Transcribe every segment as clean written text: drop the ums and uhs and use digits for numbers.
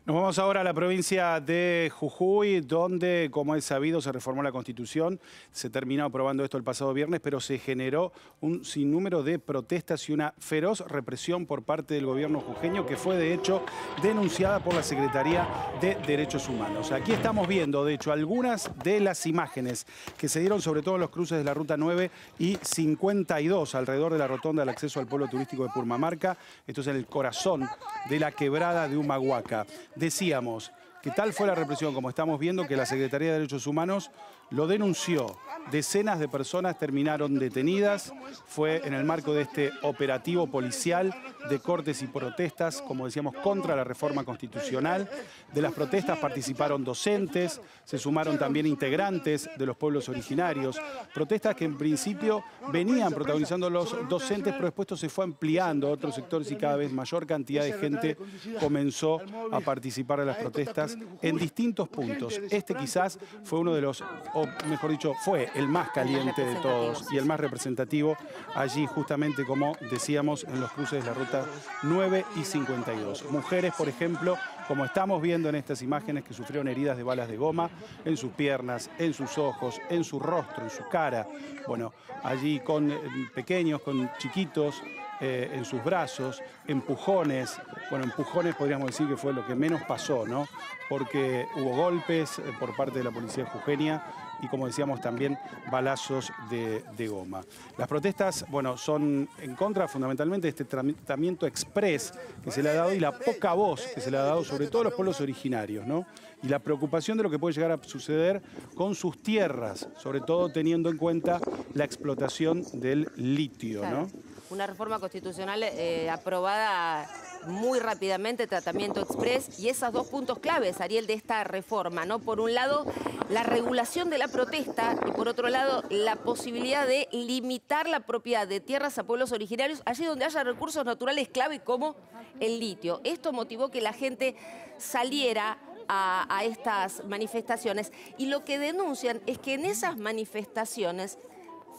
Nos vamos ahora a la provincia de Jujuy, donde, como es sabido, se reformó la Constitución. Se terminó aprobando esto el pasado viernes, pero se generó un sinnúmero de protestas y una feroz represión por parte del gobierno jujeño, que fue, de hecho, denunciada por la Secretaría de Derechos Humanos. Aquí estamos viendo, de hecho, algunas de las imágenes que se dieron, sobre todo en los cruces de la Ruta 9 y 52, alrededor de la rotonda del acceso al pueblo turístico de Purmamarca. Esto es en el corazón de la quebrada de Humahuaca. Decíamos que tal fue la represión, como estamos viendo, que la Secretaría de Derechos Humanos lo denunció. Decenas de personas terminaron detenidas. Fue en el marco de este operativo policial de cortes y protestas, como decíamos, contra la reforma constitucional. De las protestas participaron docentes, se sumaron también integrantes de los pueblos originarios. Protestas que en principio venían protagonizando los docentes, pero después esto se fue ampliando a otros sectores y cada vez mayor cantidad de gente comenzó a participar de las protestas en distintos puntos. Este quizás fue uno de los, o mejor dicho, fue el más caliente de todos y el más representativo allí, justamente como decíamos, en los cruces de la Ruta 9 y 52. Mujeres, por ejemplo, como estamos viendo en estas imágenes, que sufrieron heridas de balas de goma en sus piernas, en sus ojos, en su rostro, en su cara. Bueno, allí con pequeños, con chiquitos, en sus brazos, empujones. Bueno, empujones podríamos decir que fue lo que menos pasó, ¿no? Porque hubo golpes por parte de la policía jujeña y, como decíamos, también balazos de goma. Las protestas, bueno, son en contra fundamentalmente de este tratamiento exprés que se le ha dado y la poca voz que se le ha dado sobre todo a los pueblos originarios, ¿no? Y la preocupación de lo que puede llegar a suceder con sus tierras, sobre todo teniendo en cuenta la explotación del litio, ¿no? Una reforma constitucional aprobada muy rápidamente, tratamiento exprés, y esos dos puntos claves, Ariel, de esta reforma, ¿no? Por un lado, la regulación de la protesta y por otro lado, la posibilidad de limitar la propiedad de tierras a pueblos originarios allí donde haya recursos naturales clave como el litio. Esto motivó que la gente saliera a estas manifestaciones y lo que denuncian es que en esas manifestaciones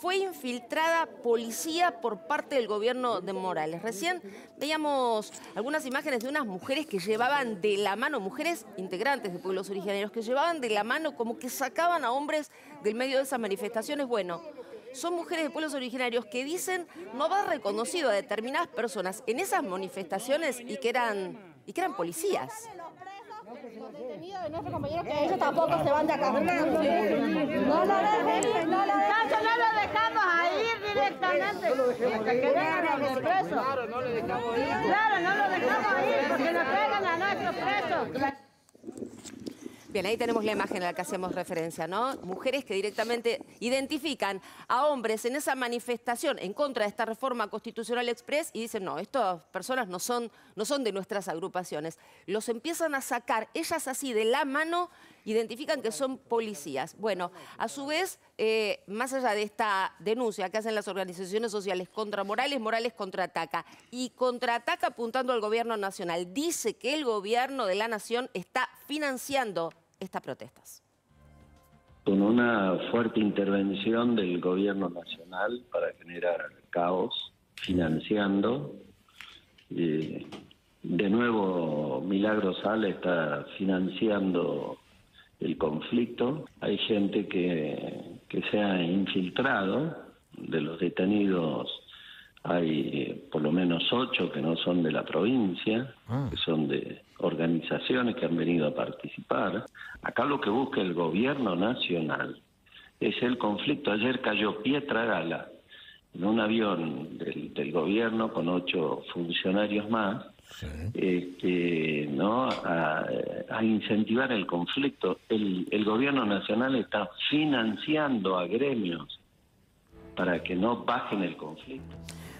fue infiltrada policía por parte del gobierno de Morales. Recién veíamos algunas imágenes de unas mujeres que llevaban de la mano, mujeres integrantes de pueblos originarios, que llevaban de la mano como que sacaban a hombres del medio de esas manifestaciones. Bueno, son mujeres de pueblos originarios que dicen no haber reconocido a determinadas personas en esas manifestaciones y que eran policías. Los detenidos de nuestros compañeros, que ellos tampoco se van de acá. No lo dejen, no lo dejamos ahí directamente. Hasta que vengan a los presos. Claro, no lo dejamos ir. Claro, no lo dejamos ir porque nos traigan a nuestros presos. Bien, ahí tenemos la imagen a la que hacemos referencia, ¿no? Mujeres que directamente identifican a hombres en esa manifestación en contra de esta reforma constitucional express y dicen, no, estas personas no son de nuestras agrupaciones. Los empiezan a sacar, ellas así de la mano identifican que son policías. Bueno, a su vez, más allá de esta denuncia que hacen las organizaciones sociales contra Morales, Morales contraataca. Y contraataca apuntando al gobierno nacional. Dice que el gobierno de la nación está financiando estas protestas. Con una fuerte intervención del gobierno nacional para generar caos, financiando. De nuevo, Milagro Sala está financiando el conflicto. Hay gente que se ha infiltrado. De los detenidos hay por lo menos 8 que no son de la provincia, que son de organizaciones que han venido a participar. Acá lo que busca el gobierno nacional es el conflicto. Ayer cayó Pietra Gala en un avión del gobierno con 8 funcionarios más, ¿no? a incentivar el conflicto. El gobierno nacional está financiando a gremios para que no bajen el conflicto.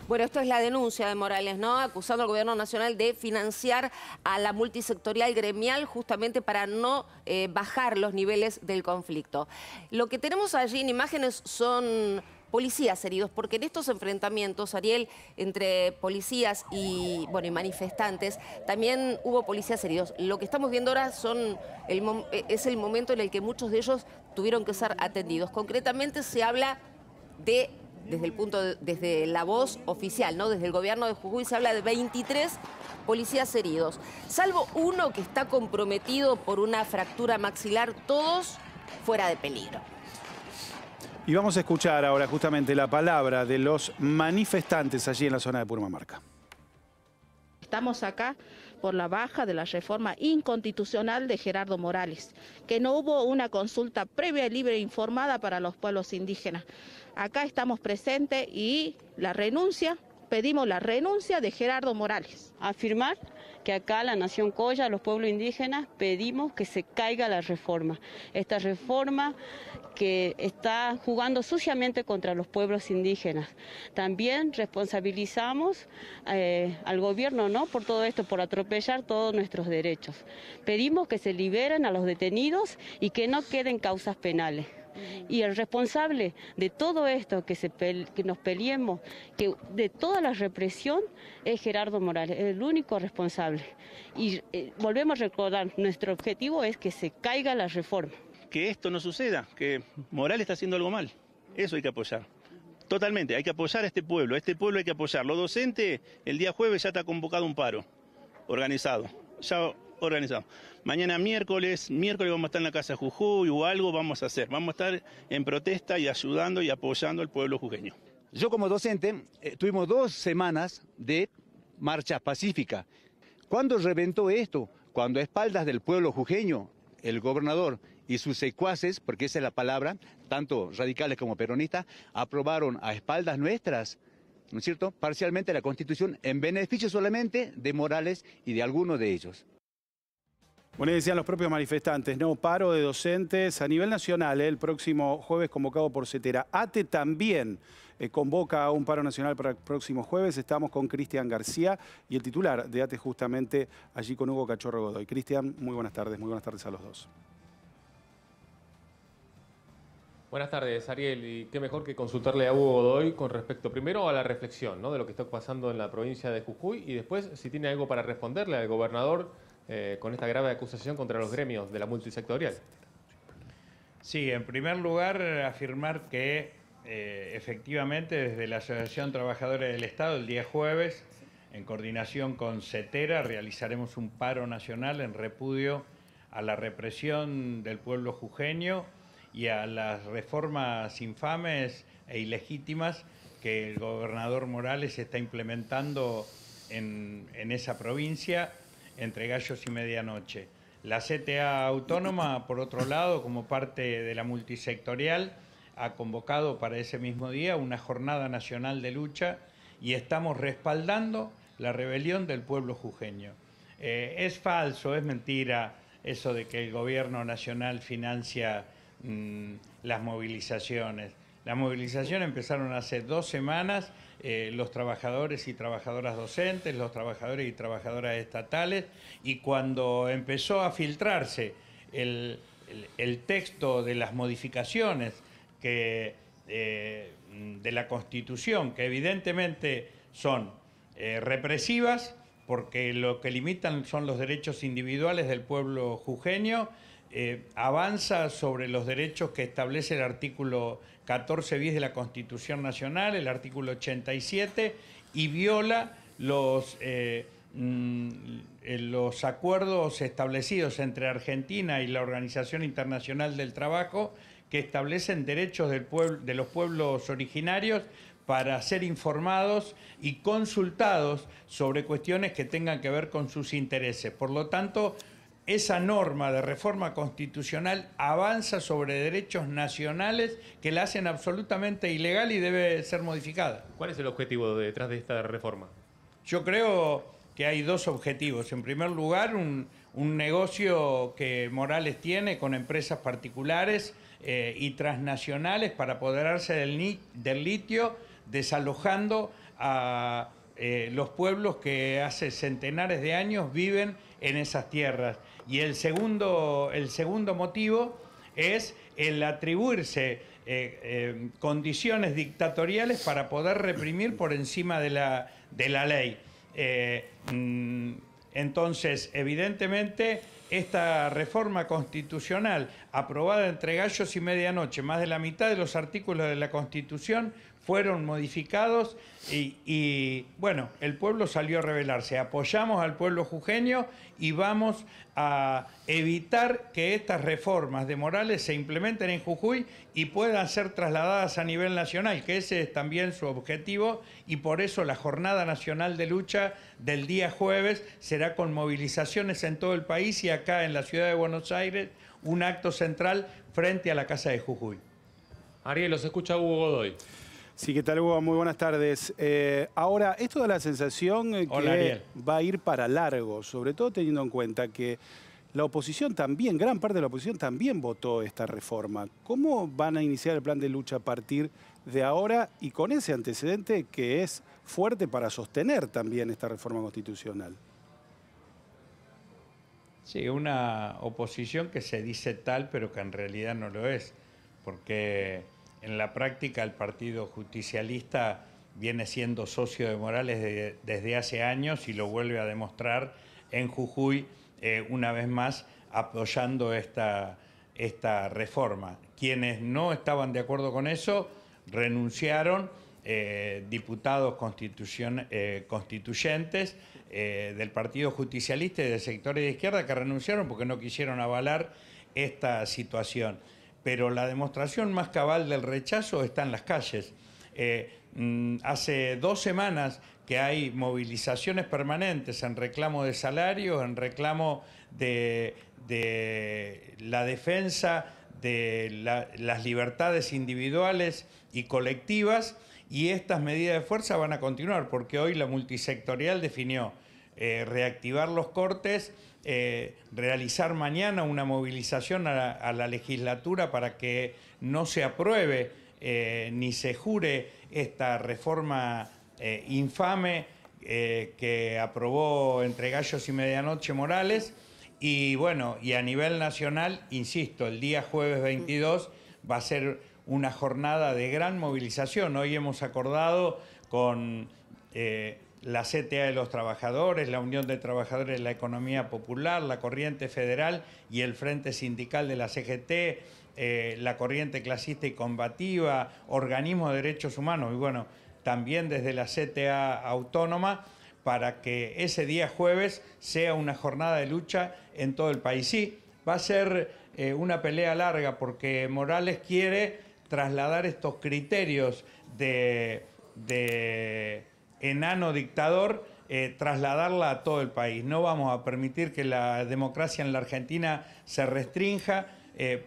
Bueno, esto es la denuncia de Morales, ¿no? Acusando al gobierno nacional de financiar a la multisectorial gremial justamente para no bajar los niveles del conflicto. Lo que tenemos allí en imágenes son policías heridos, porque en estos enfrentamientos, Ariel, entre policías y manifestantes, también hubo policías heridos. Lo que estamos viendo ahora es el momento en el que muchos de ellos tuvieron que ser atendidos. Concretamente se habla de desde la voz oficial, ¿no? Desde el gobierno de Jujuy se habla de 23 policías heridos. Salvo uno que está comprometido por una fractura maxilar, todos fuera de peligro. Y vamos a escuchar ahora justamente la palabra de los manifestantes allí en la zona de Purmamarca. Estamos acá por la baja de la reforma inconstitucional de Gerardo Morales, que no hubo una consulta previa, libre e informada para los pueblos indígenas. Acá estamos presentes y pedimos la renuncia de Gerardo Morales. Afirmar que acá la Nación Colla, los pueblos indígenas, pedimos que se caiga la reforma. Esta reforma que está jugando suciamente contra los pueblos indígenas. También responsabilizamos al gobierno, ¿no?, por todo esto, por atropellar todos nuestros derechos. Pedimos que se liberen a los detenidos y que no queden causas penales. Y el responsable de todo esto, que nos peleemos, que de toda la represión, es Gerardo Morales, es el único responsable. Y volvemos a recordar, nuestro objetivo es que se caiga la reforma. Que esto no suceda, que Morales está haciendo algo mal. Eso hay que apoyar. Totalmente, hay que apoyar a este pueblo hay que apoyar. Los docentes, el día jueves ya está convocado un paro organizado. Mañana miércoles vamos a estar en la Casa de Jujuy o algo vamos a hacer. Vamos a estar en protesta y ayudando y apoyando al pueblo jujeño. Yo como docente tuvimos 2 semanas de marcha pacífica. ¿Cuándo reventó esto? Cuando a espaldas del pueblo jujeño, el gobernador y sus secuaces, porque esa es la palabra, tanto radicales como peronistas, aprobaron a espaldas nuestras, ¿no es cierto?, parcialmente la Constitución en beneficio solamente de Morales y de algunos de ellos. Bueno, decían los propios manifestantes, ¿no? Paro de docentes a nivel nacional, el próximo jueves convocado por CETERA. ATE también convoca a un paro nacional para el próximo jueves. Estamos con Cristian García y el titular de ATE justamente allí con Hugo Cachorro Godoy. Cristian, muy buenas tardes a los dos. Buenas tardes, Ariel, y qué mejor que consultarle a Hugo Godoy con respecto primero a la reflexión, ¿no?, de lo que está pasando en la provincia de Jujuy y después si tiene algo para responderle al gobernador con esta grave acusación contra los gremios de la multisectorial. Sí, en primer lugar afirmar que efectivamente desde la Asociación Trabajadora del Estado el día jueves, en coordinación con CETERA, realizaremos un paro nacional en repudio a la represión del pueblo jujeño y a las reformas infames e ilegítimas que el gobernador Morales está implementando en esa provincia entre gallos y medianoche. La CTA Autónoma, por otro lado, como parte de la multisectorial, ha convocado para ese mismo día una jornada nacional de lucha y estamos respaldando la rebelión del pueblo jujeño. Es falso, es mentira eso de que el gobierno nacional financia las movilizaciones. Las movilizaciones empezaron hace 2 semanas, los trabajadores y trabajadoras docentes, los trabajadores y trabajadoras estatales, y cuando empezó a filtrarse el texto de las modificaciones de la Constitución, que evidentemente son represivas, porque lo que limitan son los derechos individuales del pueblo jujeño, avanza sobre los derechos que establece el artículo 14 bis de la Constitución Nacional, el artículo 87, y viola los acuerdos establecidos entre Argentina y la Organización Internacional del Trabajo, que establecen derechos de los pueblos originarios para ser informados y consultados sobre cuestiones que tengan que ver con sus intereses. Por lo tanto, esa norma de reforma constitucional avanza sobre derechos nacionales que la hacen absolutamente ilegal y debe ser modificada. ¿Cuál es el objetivo detrás de esta reforma? Yo creo que hay 2 objetivos. En primer lugar, un negocio que Morales tiene con empresas particulares y transnacionales para apoderarse del litio, desalojando a los pueblos que hace centenares de años viven en esas tierras. Y el segundo motivo es el atribuirse condiciones dictatoriales para poder reprimir por encima de la ley. Entonces, evidentemente, esta reforma constitucional aprobada entre gallos y medianoche, más de la mitad de los artículos de la Constitución fueron modificados y bueno, el pueblo salió a rebelarse. Apoyamos al pueblo jujeño y vamos a evitar que estas reformas de Morales se implementen en Jujuy y puedan ser trasladadas a nivel nacional, que ese es también su objetivo, y por eso la Jornada Nacional de Lucha del día jueves será con movilizaciones en todo el país y acá en la ciudad de Buenos Aires un acto central frente a la Casa de Jujuy. Ariel, los escucha Hugo Godoy. Sí, ¿qué tal, Hugo? Muy buenas tardes. Ahora, esto da la sensación Hola, que Ariel. va a ir para largo, sobre todo teniendo en cuenta que la oposición también, gran parte de la oposición también votó esta reforma. ¿Cómo van a iniciar el plan de lucha a partir de ahora y con ese antecedente que es fuerte para sostener también esta reforma constitucional? Sí, una oposición que se dice tal, pero que en realidad no lo es, porque en la práctica el Partido Justicialista viene siendo socio de Morales desde hace años y lo vuelve a demostrar en Jujuy una vez más apoyando esta reforma. Quienes no estaban de acuerdo con eso renunciaron, diputados constituyentes del Partido Justicialista y de sectores de izquierda que renunciaron porque no quisieron avalar esta situación. Pero la demostración más cabal del rechazo está en las calles. Hace 2 semanas que hay movilizaciones permanentes en reclamo de salarios, en reclamo de la defensa de las libertades individuales y colectivas, y estas medidas de fuerza van a continuar porque hoy la multisectorial definió reactivar los cortes, realizar mañana una movilización a la legislatura para que no se apruebe ni se jure esta reforma infame que aprobó entre gallos y medianoche Morales. Y bueno, y a nivel nacional, insisto, el día jueves 22 va a ser una jornada de gran movilización. Hoy hemos acordado con la CTA de los Trabajadores, la Unión de Trabajadores de la Economía Popular, la Corriente Federal y el Frente Sindical de la CGT, la Corriente Clasista y Combativa, organismos de derechos humanos y bueno, también desde la CTA Autónoma, para que ese día jueves sea una jornada de lucha en todo el país. Sí, va a ser una pelea larga porque Morales quiere trasladar estos criterios de enano dictador, trasladarla a todo el país. No vamos a permitir que la democracia en la Argentina se restrinja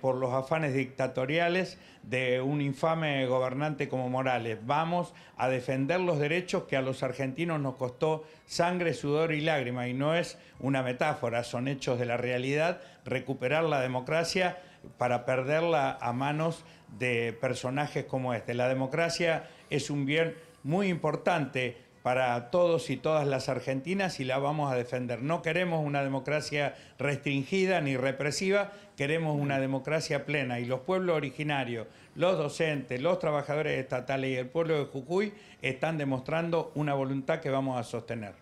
por los afanes dictatoriales de un infame gobernante como Morales. Vamos a defender los derechos que a los argentinos nos costó sangre, sudor y lágrimas, y no es una metáfora, son hechos de la realidad, recuperar la democracia para perderla a manos de personajes como este. La democracia es un bien muy importante para todos y todas las argentinas y la vamos a defender. No queremos una democracia restringida ni represiva, queremos una democracia plena y los pueblos originarios, los docentes, los trabajadores estatales y el pueblo de Jujuy están demostrando una voluntad que vamos a sostener.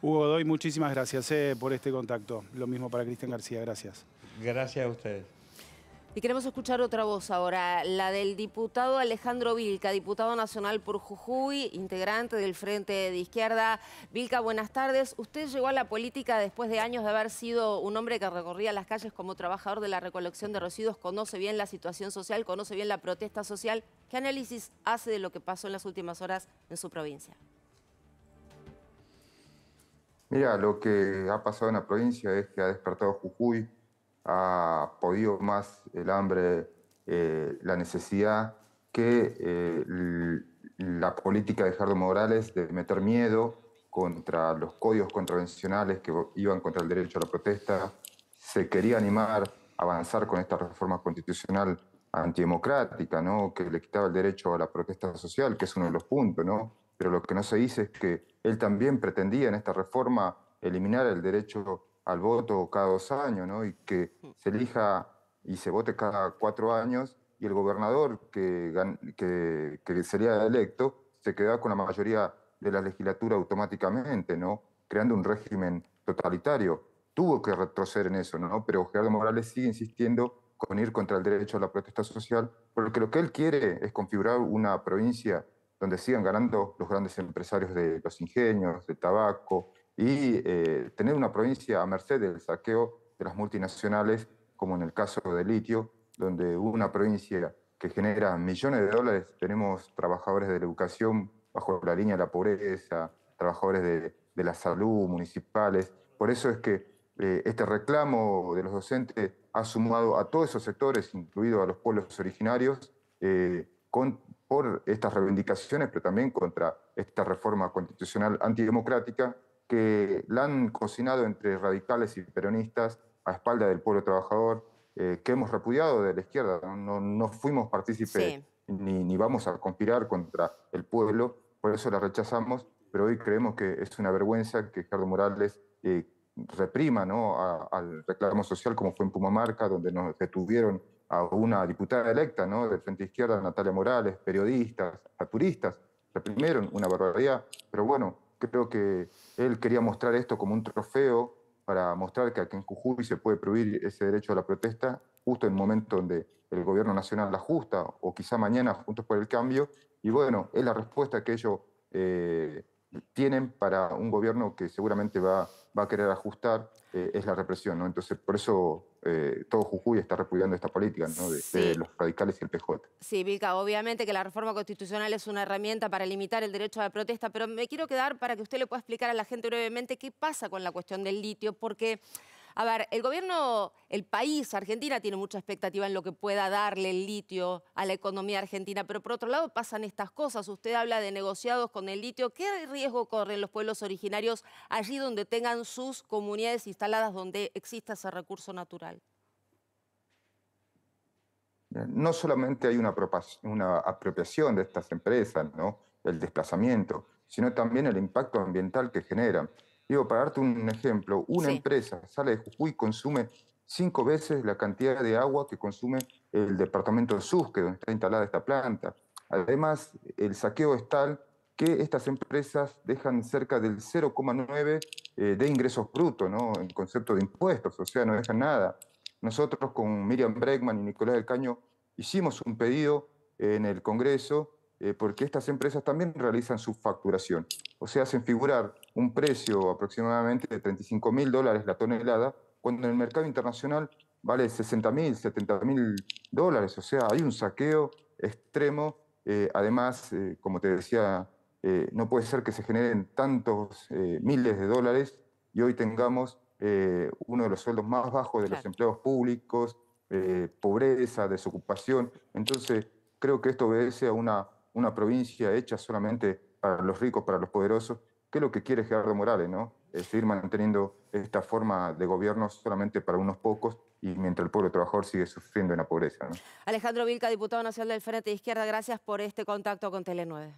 Hugo Godoy, muchísimas gracias por este contacto. Lo mismo para Cristian García, gracias. Gracias a ustedes. Y queremos escuchar otra voz ahora, la del diputado Alejandro Vilca, diputado nacional por Jujuy, integrante del Frente de Izquierda. Vilca, buenas tardes. Usted llegó a la política después de años de haber sido un hombre que recorría las calles como trabajador de la recolección de residuos, conoce bien la situación social, conoce bien la protesta social. ¿Qué análisis hace de lo que pasó en las últimas horas en su provincia? Mira, lo que ha pasado en la provincia es que ha despertado Jujuy, ha podido más el hambre, la necesidad que la política de Gerardo Morales de meter miedo contra los códigos contravencionales que iban contra el derecho a la protesta. Se quería animar a avanzar con esta reforma constitucional antidemocrática, ¿no? Que le quitaba el derecho a la protesta social, que es uno de los puntos, ¿no? Pero lo que no se dice es que él también pretendía en esta reforma eliminar el derecho al voto cada 2 años, ¿no? Y que se elija y se vote cada 4 años, y el gobernador que sería electo se quedaba con la mayoría de la legislatura automáticamente, ¿no? Creando un régimen totalitario. Tuvo que retroceder en eso, ¿no? Pero Gerardo Morales sigue insistiendo con ir contra el derecho a la protesta social, porque lo que él quiere es configurar una provincia donde sigan ganando los grandes empresarios de los ingenios, del tabaco, y tener una provincia a merced del saqueo de las multinacionales, como en el caso del litio, donde una provincia que genera millones de dólares, tenemos trabajadores de la educación bajo la línea de la pobreza, trabajadores de la salud, municipales. Por eso es que este reclamo de los docentes ha sumado a todos esos sectores, incluido a los pueblos originarios, por estas reivindicaciones, pero también contra esta reforma constitucional antidemocrática que la han cocinado entre radicales y peronistas a espalda del pueblo trabajador, que hemos repudiado de la izquierda. No fuimos partícipes ni vamos a conspirar contra el pueblo, por eso la rechazamos, pero hoy creemos que es una vergüenza que Gerardo Morales reprima, ¿no?, al reclamo social, como fue en Pumamarca, donde nos detuvieron a una diputada electa, ¿no?, del Frente Izquierda, Natalia Morales, periodistas, a turistas, reprimieron una barbaridad, pero bueno, creo que él quería mostrar esto como un trofeo para mostrar que aquí en Jujuy se puede prohibir ese derecho a la protesta justo en el momento donde el gobierno nacional la ajusta, o quizá mañana Juntos por el Cambio, y bueno, es la respuesta que ellos tienen para un gobierno que seguramente va a querer ajustar, es la represión, ¿no? Entonces, por eso todo Jujuy está repudiando esta política, ¿no?, de los radicales y el PJ. Sí, Vilca, obviamente que la reforma constitucional es una herramienta para limitar el derecho a la protesta, pero me quiero quedar para que usted le pueda explicar a la gente brevemente qué pasa con la cuestión del litio, porque, a ver, el gobierno, el país, Argentina, tiene mucha expectativa en lo que pueda darle el litio a la economía argentina, pero por otro lado pasan estas cosas. Usted habla de negociados con el litio. ¿Qué riesgo corren los pueblos originarios allí donde tengan sus comunidades instaladas, donde exista ese recurso natural? No solamente hay una apropiación de estas empresas, ¿no?, el desplazamiento, sino también el impacto ambiental que generan. Digo, para darte un ejemplo, una empresa sale de Jujuy y consume 5 veces la cantidad de agua que consume el departamento de Susque, donde está instalada esta planta. Además, el saqueo es tal que estas empresas dejan cerca del 0,9 de ingresos brutos, ¿no?, en concepto de impuestos, o sea, no dejan nada. Nosotros con Miriam Bregman y Nicolás del Caño hicimos un pedido en el Congreso porque estas empresas también realizan su facturación. O sea, hacen figurar un precio aproximadamente de $35.000 la tonelada, cuando en el mercado internacional vale $60.000, $70.000. O sea, hay un saqueo extremo. Además, como te decía, no puede ser que se generen tantos miles de dólares y hoy tengamos uno de los sueldos más bajos de los empleados públicos, pobreza, desocupación. Entonces, creo que esto obedece a una provincia hecha solamente para los ricos, para los poderosos, que es lo que quiere Gerardo Morales, ¿no? Seguir manteniendo esta forma de gobierno solamente para unos pocos y mientras el pueblo trabajador sigue sufriendo en la pobreza, ¿no? Alejandro Vilca, diputado nacional del Frente de Izquierda, gracias por este contacto con Tele 9.